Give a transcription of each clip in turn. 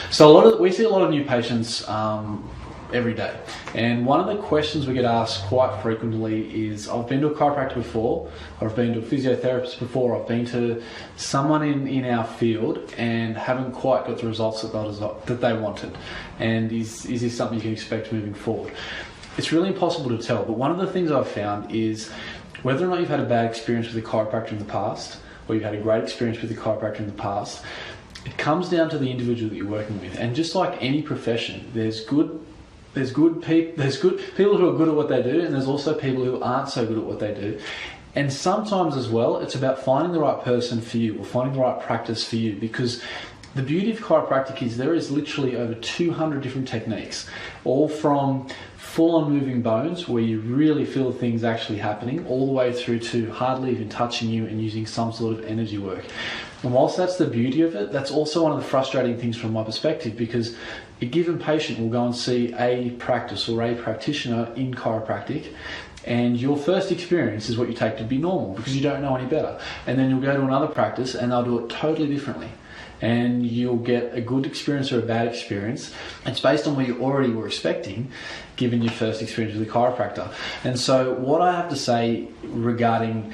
So we see a lot of new patients every day, and one of the questions we get asked quite frequently is, I've been to a chiropractor before, or I've been to a physiotherapist before, I've been to someone in our field and haven't quite got the results that they wanted, and is this something you can expect moving forward? It's really impossible to tell, but one of the things I've found is whether or not you've had a bad experience with a chiropractor in the past, or you've had a great experience with a chiropractor in the past, it comes down to the individual that you're working with. And just like any profession, there's good people who are good at what they do, and there's also people who aren't so good at what they do. And sometimes as well, it's about finding the right person for you, or finding the right practice for you, because the beauty of chiropractic is there is literally over 200 different techniques, all from full-on moving bones, where you really feel things actually happening, all the way through to hardly even touching you and using some sort of energy work. And whilst that's the beauty of it, that's also one of the frustrating things from my perspective, because a given patient will go and see a practice or a practitioner in chiropractic, and your first experience is what you take to be normal because you don't know any better. And then you'll go to another practice and they'll do it totally differently. And you'll get a good experience or a bad experience. It's based on what you already were expecting, given your first experience with a chiropractor. And so what I have to say regarding,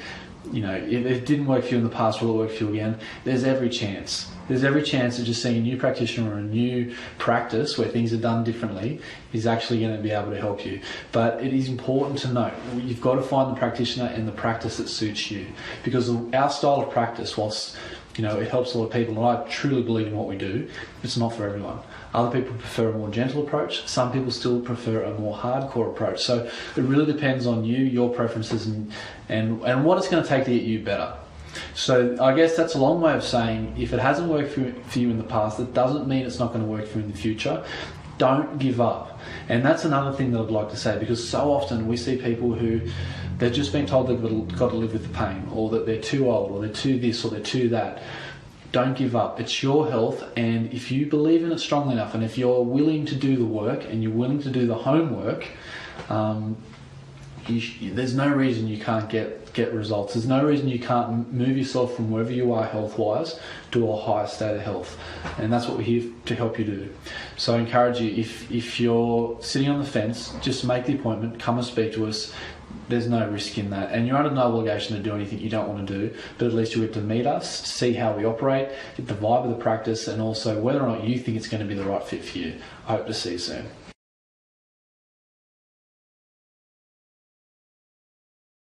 if it didn't work for you in the past, will it work for you again? There's every chance. There's every chance that just seeing a new practitioner or a new practice where things are done differently is actually going to be able to help you. But it is important to note, you've got to find the practitioner and the practice that suits you. Because our style of practice, whilst it helps a lot of people, and I truly believe in what we do, it's not for everyone. Other people prefer a more gentle approach. Some people still prefer a more hardcore approach. So it really depends on you, your preferences, and what it's going to take to get you better. So I guess that's a long way of saying, if it hasn't worked for you in the past, it doesn't mean it's not going to work for you in the future. Don't give up. And that's another thing that I'd like to say, because so often we see people who they've just been told they've got to live with the pain, or that they're too old, or they're too this, or they're too that. Don't give up. It's your health, and if you believe in it strongly enough, and if you're willing to do the work and you're willing to do the homework, there's no reason you can't get results. There's no reason you can't move yourself from wherever you are health-wise to a higher state of health. And that's what we're here to help you do. So I encourage you, if you're sitting on the fence, just make the appointment, come and speak to us. There's no risk in that, and you're under no obligation to do anything you don't want to do, but at least you get to meet us, see how we operate, get the vibe of the practice, and also whether or not you think it's going to be the right fit for you. I hope to see you soon.